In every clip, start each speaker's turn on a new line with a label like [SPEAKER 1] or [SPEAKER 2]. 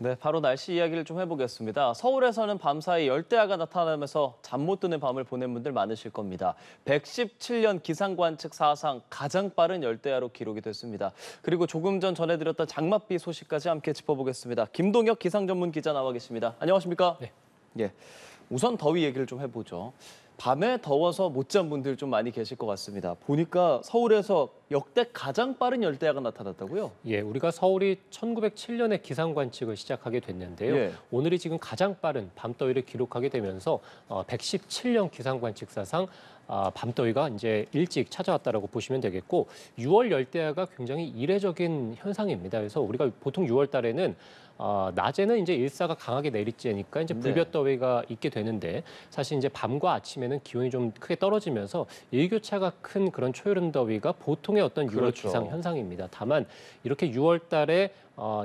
[SPEAKER 1] 네, 바로 날씨 이야기를 좀 해보겠습니다. 서울에서는 밤사이 열대야가 나타나면서 잠 못 드는 밤을 보낸 분들 많으실 겁니다. 117년 기상관측 사상 가장 빠른 열대야로 기록이 됐습니다. 그리고 조금 전 전해드렸던 장맛비 소식까지 함께 짚어보겠습니다. 김동혁 기상전문 기자 나와 계십니다. 안녕하십니까?
[SPEAKER 2] 네.
[SPEAKER 1] 예, 우선 더위 얘기를 좀 해보죠. 밤에 더워서 못 잔 분들 좀 많이 계실 것 같습니다. 보니까 서울에서 역대 가장 빠른 열대야가 나타났다고요?
[SPEAKER 2] 예, 우리가 서울이 1907년에 기상 관측을 시작하게 됐는데요.
[SPEAKER 1] 예.
[SPEAKER 2] 오늘이 지금 가장 빠른 밤더위를 기록하게 되면서 117년 기상 관측 사상 밤더위가 이제 일찍 찾아왔다라고 보시면 되겠고 6월 열대야가 굉장히 이례적인 현상입니다. 그래서 우리가 보통 6월 달에는 낮에는 이제 일사가 강하게 내리쬐니까 이제 불볕더위가 있게 되는데 사실 이제 밤과 아침에는 기온이 좀 크게 떨어지면서 일교차가 큰 그런 초여름 더위가 보통의 어떤 6월
[SPEAKER 1] 그렇죠.
[SPEAKER 2] 기상 현상입니다. 다만 이렇게 6월 달에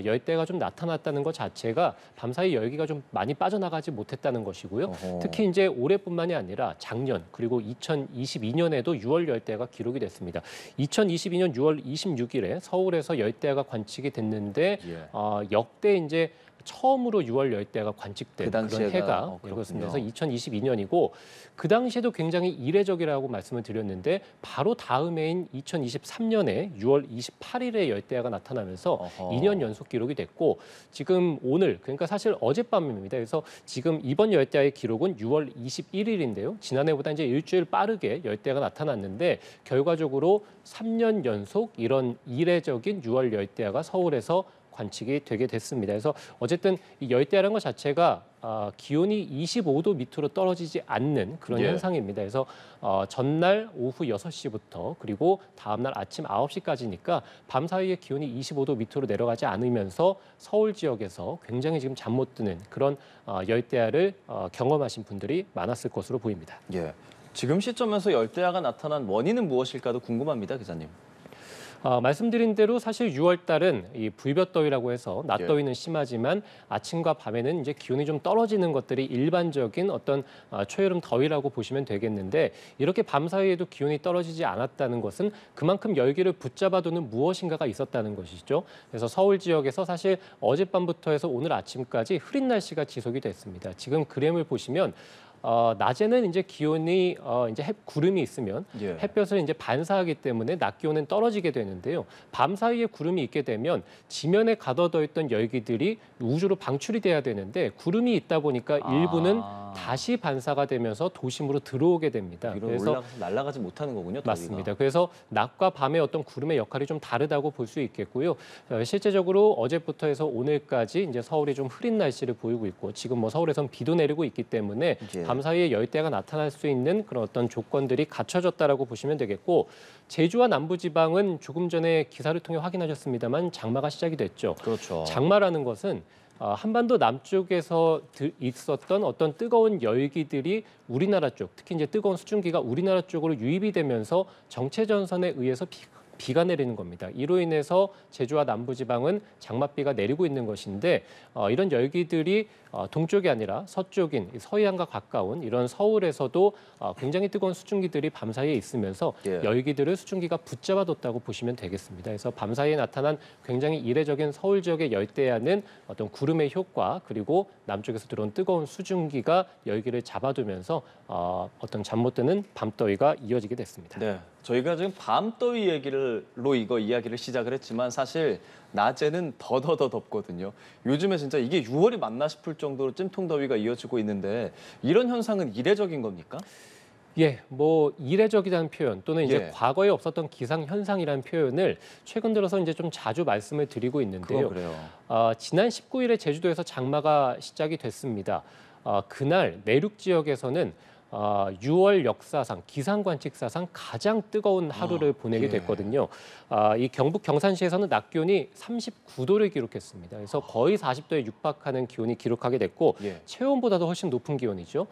[SPEAKER 2] 열대가 좀 나타났다는 것 자체가 밤사이 열기가 좀 많이 빠져나가지 못했다는 것이고요.
[SPEAKER 1] 어허.
[SPEAKER 2] 특히 이제 올해뿐만이 아니라 작년 그리고 2022년에도 6월 열대가 기록이 됐습니다. 2022년 6월 26일에 서울에서 열대가 관측이 됐는데
[SPEAKER 1] 예.
[SPEAKER 2] 역대 이제 처음으로 6월 열대가 관측된
[SPEAKER 1] 그
[SPEAKER 2] 그런
[SPEAKER 1] 당시에가,
[SPEAKER 2] 해가
[SPEAKER 1] 그렇군요.
[SPEAKER 2] 그렇습니다. 그래서 2022년이고 그 당시에도 굉장히 이례적이라고 말씀을 드렸는데 바로 다음 해인 2023년에 6월 28일에 열대야가 나타나면서
[SPEAKER 1] 어허.
[SPEAKER 2] 2년 연속 기록이 됐고 지금 오늘 그러니까 사실 어젯밤입니다. 그래서 지금 이번 열대야의 기록은 6월 21일인데요. 지난해보다 이제 일주일 빠르게 열대야가 나타났는데 결과적으로 3년 연속 이런 이례적인 6월 열대야가 서울에서 관측이 되게 됐습니다. 그래서 어쨌든 이 열대야라는 것 자체가 기온이 25도 밑으로 떨어지지 않는 그런
[SPEAKER 1] 예.
[SPEAKER 2] 현상입니다. 그래서 전날 오후 6시부터 그리고 다음날 아침 9시까지니까 밤 사이에 기온이 25도 밑으로 내려가지 않으면서 서울 지역에서 굉장히 지금 잠 못 드는 그런 열대야를 경험하신 분들이 많았을 것으로 보입니다.
[SPEAKER 1] 예. 지금 시점에서 열대야가 나타난 원인은 무엇일까도 궁금합니다, 기자님.
[SPEAKER 2] 말씀드린 대로 사실 6월 달은 이 불볕더위라고 해서
[SPEAKER 1] 예.
[SPEAKER 2] 낮더위는 심하지만 아침과 밤에는 이제 기온이 좀 떨어지는 것들이 일반적인 어떤 초여름 더위라고 보시면 되겠는데 이렇게 밤 사이에도 기온이 떨어지지 않았다는 것은 그만큼 열기를 붙잡아두는 무엇인가가 있었다는 것이죠. 그래서 서울 지역에서 사실 어젯밤부터 해서 오늘 아침까지 흐린 날씨가 지속이 됐습니다. 지금 그램을 보시면 낮에는 이제 기온이 이제 구름이 있으면
[SPEAKER 1] 예.
[SPEAKER 2] 햇볕을 이제 반사하기 때문에 낮 기온은 떨어지게 되는데요. 밤 사이에 구름이 있게 되면 지면에 가둬져 있던 열기들이 우주로 방출이 돼야 되는데 구름이 있다 보니까 일부는 다시 반사가 되면서 도심으로 들어오게 됩니다.
[SPEAKER 1] 위로
[SPEAKER 2] 그래서
[SPEAKER 1] 올라가서 날아가지 못하는 거군요, 더위가.
[SPEAKER 2] 맞습니다. 그래서 낮과 밤의 어떤 구름의 역할이 좀 다르다고 볼 수 있겠고요. 실제적으로 어제부터 해서 오늘까지 이제 서울이 좀 흐린 날씨를 보이고 있고 지금 뭐 서울에선 비도 내리고 있기 때문에
[SPEAKER 1] 예.
[SPEAKER 2] 밤 사이에 열대가 나타날 수 있는 그런 어떤 조건들이 갖춰졌다라고 보시면 되겠고 제주와 남부지방은 조금 전에 기사를 통해 확인하셨습니다만 장마가 시작이 됐죠.
[SPEAKER 1] 그렇죠.
[SPEAKER 2] 장마라는 것은 한반도 남쪽에서 있었던 어떤 뜨거운 열기들이 우리나라 쪽, 특히 이제 뜨거운 수증기가 우리나라 쪽으로 유입이 되면서 정체전선에 의해서 비가 내리는 겁니다. 이로 인해서 제주와 남부지방은 장맛비가 내리고 있는 것인데 이런 열기들이 동쪽이 아니라 서쪽인 서해안과 가까운 이런 서울에서도 굉장히 뜨거운 수증기들이 밤사이에 있으면서
[SPEAKER 1] 예.
[SPEAKER 2] 열기들을 수증기가 붙잡아뒀다고 보시면 되겠습니다. 그래서 밤사이에 나타난 굉장히 이례적인 서울 지역의 열대야는 어떤 구름의 효과 그리고 남쪽에서 들어온 뜨거운 수증기가 열기를 잡아두면서 어떤 잠 못 드는 밤더위가 이어지게 됐습니다.
[SPEAKER 1] 네, 저희가 지금 밤더위 얘기로 이거 이야기를 시작을 했지만 사실 낮에는 더 덥거든요. 요즘에 진짜 이게 6월이 맞나 싶을 정도로 찜통더위가 이어지고 있는데 이런 현상은 이례적인 겁니까?
[SPEAKER 2] 예, 뭐 이례적이라는 표현 또는 이제
[SPEAKER 1] 예.
[SPEAKER 2] 과거에 없었던 기상 현상이라는 표현을 최근 들어서 이제 좀 자주 말씀을 드리고 있는데요.
[SPEAKER 1] 그래요.
[SPEAKER 2] 지난 19일에 제주도에서 장마가 시작이 됐습니다. 그날 내륙 지역에서는 6월 역사상 기상관측사상 가장 뜨거운 하루를 보내게
[SPEAKER 1] 예.
[SPEAKER 2] 됐거든요. 이 경북 경산시에서는 낮 기온이 39도를 기록했습니다. 그래서 거의 40도에 육박하는 기온이 기록하게 됐고
[SPEAKER 1] 예.
[SPEAKER 2] 체온보다도 훨씬 높은 기온이죠.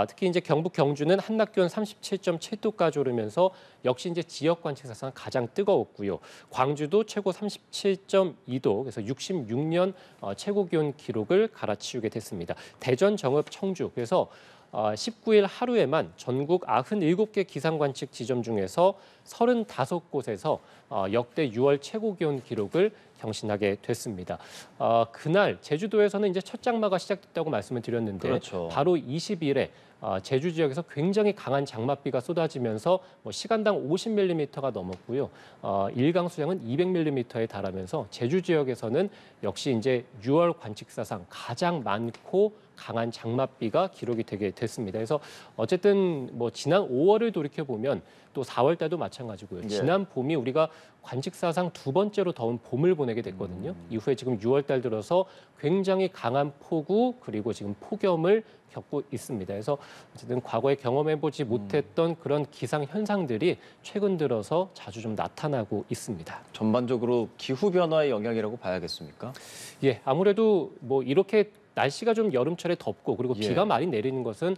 [SPEAKER 2] 특히 이제 경북 경주는 한낮 기온 37.7도까지 오르면서 역시 이제 지역 관측사상 가장 뜨거웠고요. 광주도 최고 37.2도, 그래서 66년 최고 기온 기록을 갈아치우게 됐습니다. 대전, 정읍, 청주, 그래서 19일 하루에만 전국 97개 기상관측 지점 중에서 35곳에서 역대 6월 최고 기온 기록을 경신하게 됐습니다. 그날 제주도에서는 이제 첫 장마가 시작됐다고 말씀을 드렸는데
[SPEAKER 1] 그렇죠.
[SPEAKER 2] 바로 20일에 제주 지역에서 굉장히 강한 장맛비가 쏟아지면서 시간당 50mm가 넘었고요. 일강 수량은 200mm에 달하면서 제주 지역에서는 역시 이제 6월 관측사상 가장 많고 강한 장맛비가 기록이 되게 됐습니다. 그래서 어쨌든 지난 5월을 돌이켜 보면 또 4월 달도 마찬가지고요.
[SPEAKER 1] 예.
[SPEAKER 2] 지난 봄이 우리가 관측사상 두 번째로 더운 봄을 보내게 됐거든요. 이후에 지금 6월 달 들어서 굉장히 강한 폭우 그리고 지금 폭염을 겪고 있습니다. 그래서 어쨌든 과거에 경험해보지 못했던 그런 기상 현상들이 최근 들어서 자주 좀 나타나고 있습니다.
[SPEAKER 1] 전반적으로 기후 변화의 영향이라고 봐야겠습니까?
[SPEAKER 2] 예, 아무래도 이렇게 날씨가 좀 여름철에 덥고 그리고
[SPEAKER 1] 예.
[SPEAKER 2] 비가 많이 내리는 것은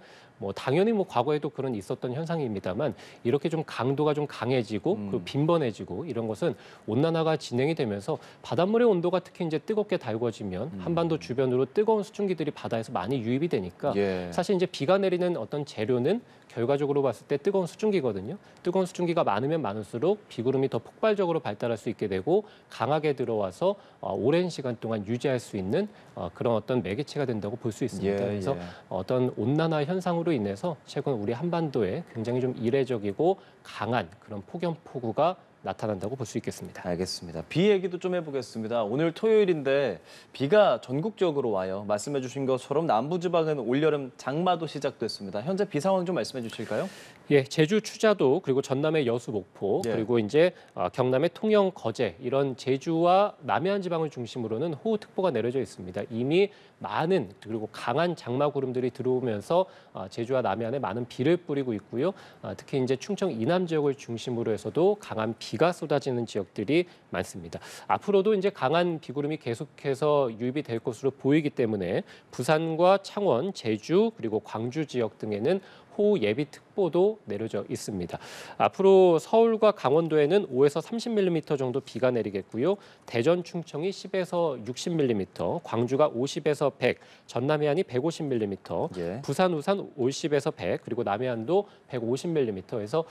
[SPEAKER 2] 당연히 과거에도 그런 있었던 현상입니다만 이렇게 좀 강도가 좀 강해지고 그리고 빈번해지고 이런 것은 온난화가 진행이 되면서 바닷물의 온도가 특히 이제 뜨겁게 달궈지면 한반도 주변으로 뜨거운 수증기들이 바다에서 많이 유입이 되니까
[SPEAKER 1] 예.
[SPEAKER 2] 사실 이제 비가 내리는 어떤 재료는 결과적으로 봤을 때 뜨거운 수증기거든요. 뜨거운 수증기가 많으면 많을수록 비구름이 더 폭발적으로 발달할 수 있게 되고 강하게 들어와서 오랜 시간 동안 유지할 수 있는 그런 어떤 매개체가 된다고 볼 수 있습니다.
[SPEAKER 1] 예,
[SPEAKER 2] 그래서
[SPEAKER 1] 예.
[SPEAKER 2] 어떤 온난화 현상으로 인해서 최근 우리 한반도에 굉장히 좀 이례적이고 강한 그런 폭염 폭우가 나타난다고 볼 수 있겠습니다.
[SPEAKER 1] 알겠습니다. 비 얘기도 좀 해보겠습니다. 오늘 토요일인데 비가 전국적으로 와요. 말씀해 주신 것처럼 남부지방은 올여름 장마도 시작됐습니다. 현재 비 상황 좀 말씀해 주실까요?
[SPEAKER 2] 예, 제주 추자도 그리고 전남의 여수 목포
[SPEAKER 1] 예.
[SPEAKER 2] 그리고 이제 경남의 통영 거제 이런 제주와 남해안 지방을 중심으로는 호우특보가 내려져 있습니다. 이미 많은 그리고 강한 장마 구름들이 들어오면서 제주와 남해안에 많은 비를 뿌리고 있고요. 특히 이제 충청 이남 지역을 중심으로 해서도 강한 비가 쏟아지는 지역들이 많습니다. 앞으로도 이제 강한 비구름이 계속해서 유입이 될 것으로 보이기 때문에 부산과 창원, 제주 그리고 광주 지역 등에는 호우 예비 특보도 내려져 있습니다. 앞으로 서울과 강원도에는 5에서 30mm 정도 비가 내리겠고요. 대전, 충청이 10에서 60mm, 광주가 50에서 100, 전남 해안이 150mm,
[SPEAKER 1] 예.
[SPEAKER 2] 부산, 울산 50에서 100, 그리고 남해안도 150mm에서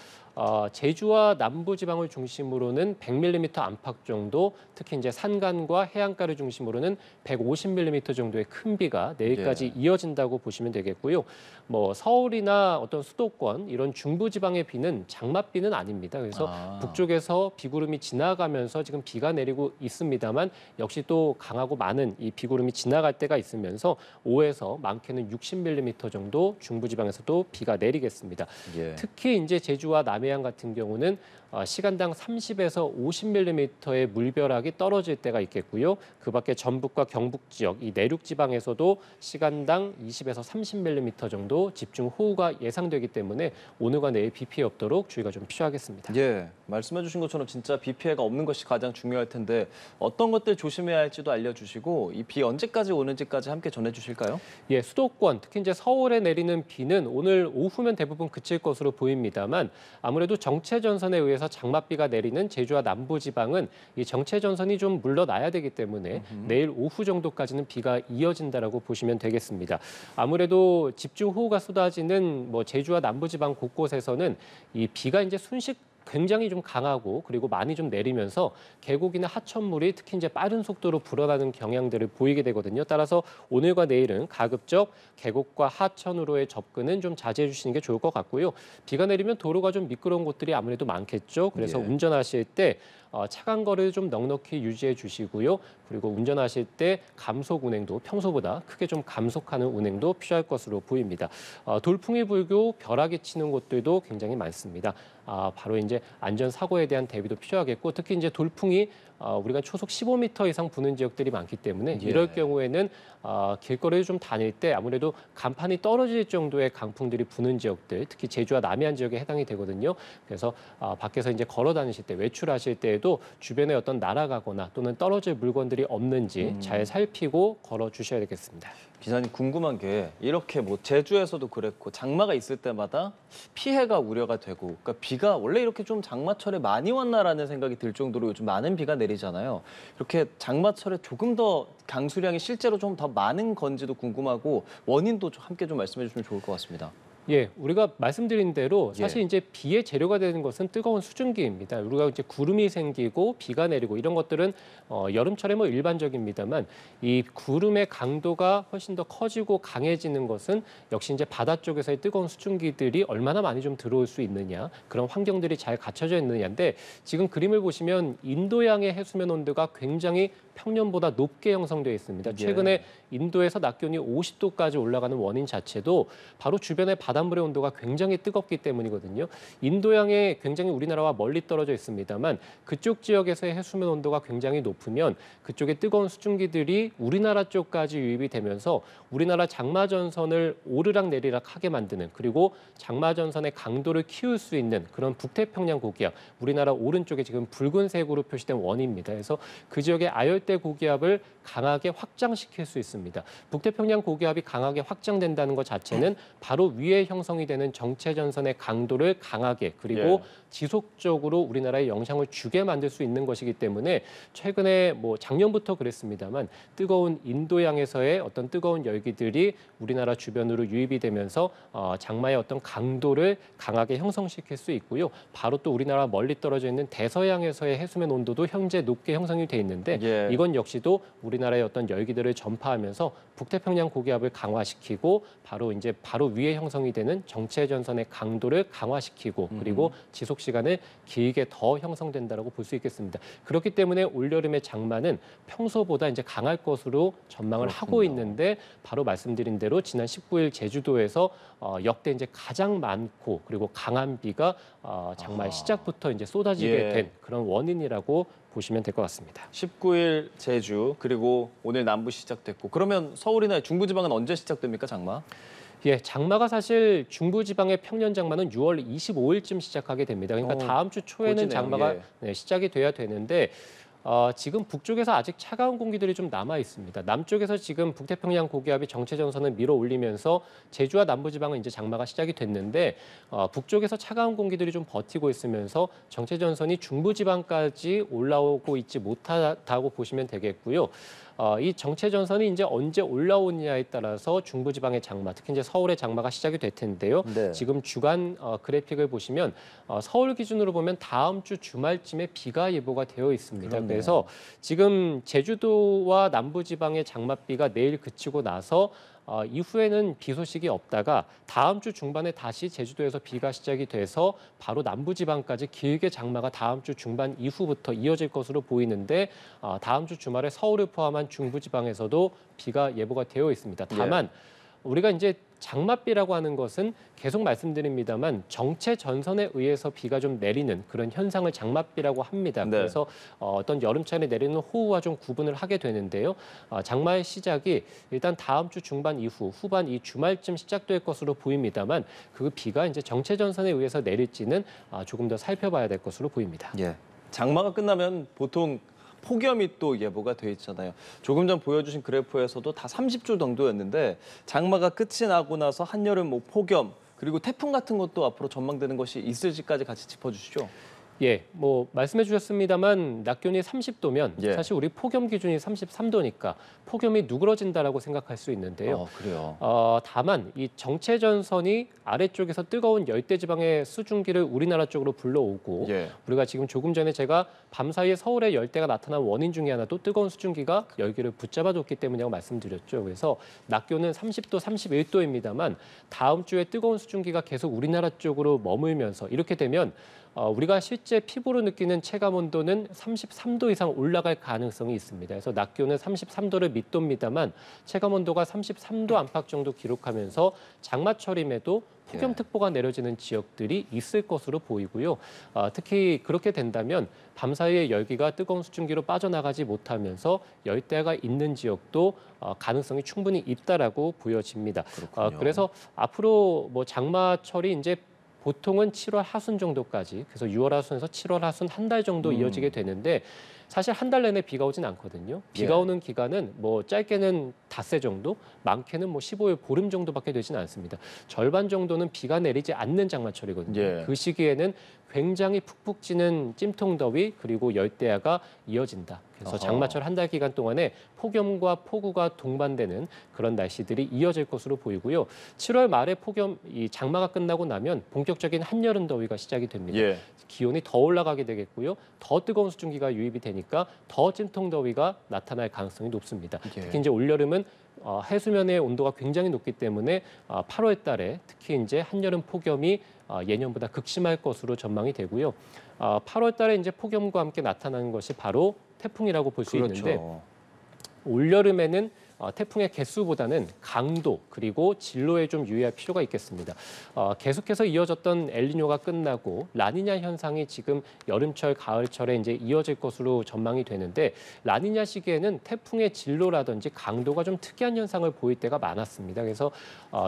[SPEAKER 2] 제주와 남부지방을 중심으로는 100mm 안팎 정도, 특히 이제 산간과 해안가를 중심으로는 150mm 정도의 큰 비가 내일까지 이어진다고 보시면 되겠고요. 서울이나 어떤 수도권 이런 중부지방의 비는 장맛비는 아닙니다. 그래서 북쪽에서 비구름이 지나가면서 지금 비가 내리고 있습니다만 역시 또 강하고 많은 이 비구름이 지나갈 때가 있으면서 5에서 많게는 60mm 정도 중부지방에서도 비가 내리겠습니다.
[SPEAKER 1] 예.
[SPEAKER 2] 특히 이제 제주와 남해안 같은 경우는 시간당 30에서 50mm의 물벼락이 떨어질 때가 있겠고요. 그밖에 전북과 경북 지역, 이 내륙 지방에서도 시간당 20에서 30mm 정도 집중 호우가 예상되기 때문에 오늘과 내일 비 피해 없도록 주의가 좀 필요하겠습니다.
[SPEAKER 1] 예, 말씀해 주신 것처럼 진짜 비 피해가 없는 것이 가장 중요할 텐데 어떤 것들 조심해야 할지도 알려주시고 이 비 언제까지 오는지까지 함께 전해주실까요?
[SPEAKER 2] 예, 수도권, 특히 이제 서울에 내리는 비는 오늘 오후면 대부분 그칠 것으로 보입니다만 아무래도 정체전선에 의해서 장맛비가 내리는 제주와 남부지방은 이 정체전선이 좀 물러나야 되기 때문에 내일 오후 정도까지는 비가 이어진다라고 보시면 되겠습니다. 아무래도 집중호우가 쏟아지는 제주와 남부지방 곳곳에서는 이 비가 이제 굉장히 좀 강하고 그리고 많이 좀 내리면서 계곡이나 하천물이 특히 이제 빠른 속도로 불어나는 경향들을 보이게 되거든요. 따라서 오늘과 내일은 가급적 계곡과 하천으로의 접근은 좀 자제해 주시는 게 좋을 것 같고요. 비가 내리면 도로가 좀 미끄러운 곳들이 아무래도 많겠죠. 그래서
[SPEAKER 1] 예.
[SPEAKER 2] 운전하실 때 차간 거리를 좀 넉넉히 유지해 주시고요. 그리고 운전하실 때 감속 운행도 평소보다 크게 좀 감속하는 운행도 필요할 것으로 보입니다. 돌풍이 불고 벼락이 치는 곳들도 굉장히 많습니다. 바로 이제 안전사고에 대한 대비도 필요하겠고 특히 이제 돌풍이 우리가 초속 15m 이상 부는 지역들이 많기 때문에
[SPEAKER 1] 예.
[SPEAKER 2] 이럴 경우에는 길거리를 좀 다닐 때 아무래도 간판이 떨어질 정도의 강풍들이 부는 지역들, 특히 제주와 남해안 지역에 해당이 되거든요. 그래서 밖에서 이제 걸어 다니실 때, 외출하실 때에도 주변에 어떤 날아가거나 또는 떨어질 물건들이 없는지 잘 살피고 걸어 주셔야 되겠습니다.
[SPEAKER 1] 기자님 궁금한 게 이렇게 제주에서도 그랬고 장마가 있을 때마다 피해가 우려가 되고 그러니까 비가 원래 이렇게 좀 장마철에 많이 왔나라는 생각이 들 정도로 요즘 많은 비가 내리잖아요. 이렇게 장마철에 조금 더 강수량이 실제로 좀 더 많은 건지도 궁금하고 원인도 함께 좀 말씀해 주시면 좋을 것 같습니다.
[SPEAKER 2] 예, 우리가 말씀드린 대로 사실
[SPEAKER 1] 예.
[SPEAKER 2] 이제 비의 재료가 되는 것은 뜨거운 수증기입니다. 우리가 이제 구름이 생기고 비가 내리고 이런 것들은 여름철에 뭐 일반적입니다만 이 구름의 강도가 훨씬 더 커지고 강해지는 것은 역시 이제 바다 쪽에서의 뜨거운 수증기들이 얼마나 많이 좀 들어올 수 있느냐 그런 환경들이 잘 갖춰져 있느냐인데 지금 그림을 보시면 인도양의 해수면 온도가 굉장히 평년보다 높게 형성되어 있습니다. 최근에 인도에서 낮 기온이 50도까지 올라가는 원인 자체도 바로 주변의 바닷물의 온도가 굉장히 뜨겁기 때문이거든요. 인도양에 굉장히 우리나라와 멀리 떨어져 있습니다만 그쪽 지역에서의 해수면 온도가 굉장히 높으면 그쪽의 뜨거운 수증기들이 우리나라 쪽까지 유입이 되면서 우리나라 장마전선을 오르락 내리락 하게 만드는 그리고 장마전선의 강도를 키울 수 있는 그런 북태평양 고기압, 우리나라 오른쪽에 지금 붉은색으로 표시된 원입니다. 그래서 그 지역의 아열대 고기압을 강하게 확장시킬 수 있습니다. 북태평양 고기압이 강하게 확장된다는 것 자체는 바로 위에 형성이 되는 정체전선의 강도를 강하게 그리고 지속적으로 우리나라에 영향을 주게 만들 수 있는 것이기 때문에 최근에 뭐 작년부터 그랬습니다만 뜨거운 인도양에서의 어떤 뜨거운 열기들이 우리나라 주변으로 유입이 되면서 장마의 어떤 강도를 강하게 형성시킬 수 있고요. 바로 또 우리나라 멀리 떨어져 있는 대서양에서의 해수면 온도도 현재 높게 형성이 돼 있는데 이건 역시도 우리나라의 어떤 열기들을 전파하면서 북태평양 고기압을 강화시키고 바로 위에 형성이 되는 정체전선의 강도를 강화시키고 그리고 지속 시간을 길게 더 형성된다라고 볼 수 있겠습니다. 그렇기 때문에 올여름의 장마는 평소보다 이제 강할 것으로 전망을 하고 있는데 바로 말씀드린 대로 지난 19일 제주도에서 역대 이제 가장 많고 그리고 강한 비가 장마의 시작부터 이제 쏟아지게 된 그런 원인이라고 보시면 될 것 같습니다.
[SPEAKER 1] 19일 제주 그리고 오늘 남부 시작됐고 그러면 서울이나 중부지방은 언제 시작됩니까 장마?
[SPEAKER 2] 예, 장마가 사실 중부지방의 평년 장마는 6월 25일쯤 시작하게 됩니다. 그러니까 다음 주 초에는
[SPEAKER 1] 고지네요.
[SPEAKER 2] 장마가 시작이 돼야 되는데 지금 북쪽에서 아직 차가운 공기들이 좀 남아 있습니다. 남쪽에서 지금 북태평양 고기압이 정체전선을 밀어 올리면서 제주와 남부지방은 이제 장마가 시작이 됐는데 북쪽에서 차가운 공기들이 좀 버티고 있으면서 정체전선이 중부지방까지 올라오고 있지 못하다고 보시면 되겠고요. 이 정체전선이 이제 언제 올라오느냐에 따라서 중부지방의 장마, 특히 이제 서울의 장마가 시작이 될 텐데요. 지금 주간 그래픽을 보시면 서울 기준으로 보면 다음 주 주말쯤에 비가 예보가 되어 있습니다.
[SPEAKER 1] 그렇네요.
[SPEAKER 2] 그래서 지금 제주도와 남부지방의 장맛비가 내일 그치고 나서 이후에는 비 소식이 없다가 다음 주 중반에 다시 제주도에서 비가 시작이 돼서 바로 남부지방까지 길게 장마가 다음 주 중반 이후부터 이어질 것으로 보이는데 다음 주 주말에 서울을 포함한 중부지방에서도 비가 예보가 되어 있습니다. 다만 우리가 이제 장맛비라고 하는 것은 계속 말씀드립니다만 정체 전선에 의해서 비가 좀 내리는 그런 현상을 장맛비라고 합니다. 그래서 어떤 여름철에 내리는 호우와 좀 구분을 하게 되는데요. 장마의 시작이 일단 다음 주 중반 이후 후반 이 주말쯤 시작될 것으로 보입니다만 그 비가 이제 정체 전선에 의해서 내릴지는 조금 더 살펴봐야 될 것으로 보입니다.
[SPEAKER 1] 장마가 끝나면 보통 폭염이 또 예보가 돼 있잖아요. 조금 전 보여주신 그래프에서도 다 30주 정도였는데 장마가 끝이 나고 나서 한여름 뭐 폭염 그리고 태풍 같은 것도 앞으로 전망되는 것이 있을지까지 같이 짚어주시죠.
[SPEAKER 2] 예, 뭐 말씀해 주셨습니다만 낮 기온이 30도면 사실 우리 폭염 기준이 33도니까 폭염이 누그러진다라고 생각할 수 있는데요.
[SPEAKER 1] 그래요.
[SPEAKER 2] 다만 이 정체전선이 아래쪽에서 뜨거운 열대지방의 수증기를 우리나라 쪽으로 불러오고 우리가 지금 조금 전에 제가 밤사이에 서울에 열대가 나타난 원인 중에 하나도 뜨거운 수증기가 열기를 붙잡아줬기 때문이라고 말씀드렸죠. 그래서 낮 기온은 30도, 31도입니다만 다음 주에 뜨거운 수증기가 계속 우리나라 쪽으로 머물면서 이렇게 되면 우리가 실제 피부로 느끼는 체감 온도는 33도 이상 올라갈 가능성이 있습니다. 그래서 낮 기온은 33도를 밑돕니다만 체감 온도가 33도 안팎 정도 기록하면서 장마철임에도 폭염특보가 내려지는 지역들이 있을 것으로 보이고요. 특히 그렇게 된다면 밤사이에 열기가 뜨거운 수증기로 빠져나가지 못하면서 열대가 있는 지역도 가능성이 충분히 있다라고 보여집니다. 그래서 앞으로 뭐 장마철이 이제 보통은 7월 하순 정도까지, 그래서 6월 하순에서 7월 하순 한 달 정도 이어지게 되는데 사실 한 달 내내 비가 오진 않거든요. 비가
[SPEAKER 1] 예.
[SPEAKER 2] 오는 기간은 뭐 짧게는 닷새 정도, 많게는 뭐 15일 보름 정도밖에 되지는 않습니다. 절반 정도는 비가 내리지 않는 장마철이거든요.
[SPEAKER 1] 예.
[SPEAKER 2] 그 시기에는 굉장히 푹푹 찌는 찜통더위 그리고 열대야가 이어진다. 그래서
[SPEAKER 1] 어허.
[SPEAKER 2] 장마철 한 달 기간 동안에 폭염과 폭우가 동반되는 그런 날씨들이 이어질 것으로 보이고요. 7월 말에 이 장마가 끝나고 나면 본격적인 한여름 더위가 시작이 됩니다.
[SPEAKER 1] 예.
[SPEAKER 2] 기온이 더 올라가게 되겠고요. 더 뜨거운 수증기가 유입이 되니까 더 찜통더위가 나타날 가능성이 높습니다.
[SPEAKER 1] 예.
[SPEAKER 2] 특히 이제 올여름은 해수면의 온도가 굉장히 높기 때문에 8월 달에 특히 이제 한여름 폭염이 예년보다 극심할 것으로 전망이 되고요. 8월 달에 이제 폭염과 함께 나타나는 것이 바로 태풍이라고 볼 수 있는데
[SPEAKER 1] 그렇죠.
[SPEAKER 2] 올여름에는 태풍의 개수보다는 강도 그리고 진로에 좀 유의할 필요가 있겠습니다. 계속해서 이어졌던 엘니뇨가 끝나고 라니냐 현상이 지금 여름철, 가을철에 이제 이어질 것으로 전망이 되는데 라니냐 시기에는 태풍의 진로라든지 강도가 좀 특이한 현상을 보일 때가 많았습니다. 그래서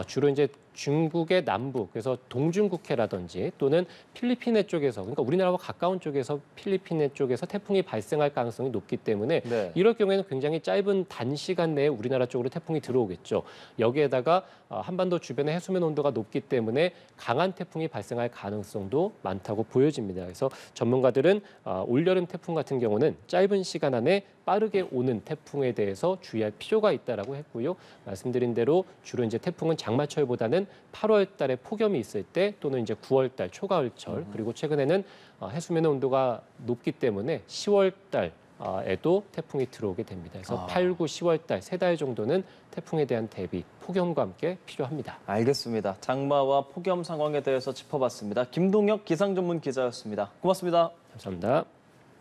[SPEAKER 2] 주로 이제 중국의 남부, 그래서 동중국해라든지 또는 필리핀해 쪽에서, 그러니까 우리나라와 가까운 쪽에서 필리핀해 쪽에서 태풍이 발생할 가능성이 높기 때문에
[SPEAKER 1] 네.
[SPEAKER 2] 이럴 경우에는 굉장히 짧은 단시간 내에 우리나라 쪽으로 태풍이 들어오겠죠. 여기에다가 한반도 주변의 해수면 온도가 높기 때문에 강한 태풍이 발생할 가능성도 많다고 보여집니다. 그래서 전문가들은 올여름 태풍 같은 경우는 짧은 시간 안에 빠르게 오는 태풍에 대해서 주의할 필요가 있다라고 했고요. 말씀드린 대로 주로 이제 태풍은 장마철보다는 8월 달에 폭염이 있을 때 또는 이제 9월 달 초가을철 그리고 최근에는 해수면의 온도가 높기 때문에 10월 달에도 태풍이 들어오게 됩니다. 그래서 8, 9, 10월 달 세 달 정도는 태풍에 대한 대비, 폭염과 함께 필요합니다.
[SPEAKER 1] 알겠습니다. 장마와 폭염 상황에 대해서 짚어봤습니다. 김동혁 기상전문 기자였습니다. 고맙습니다.
[SPEAKER 2] 감사합니다.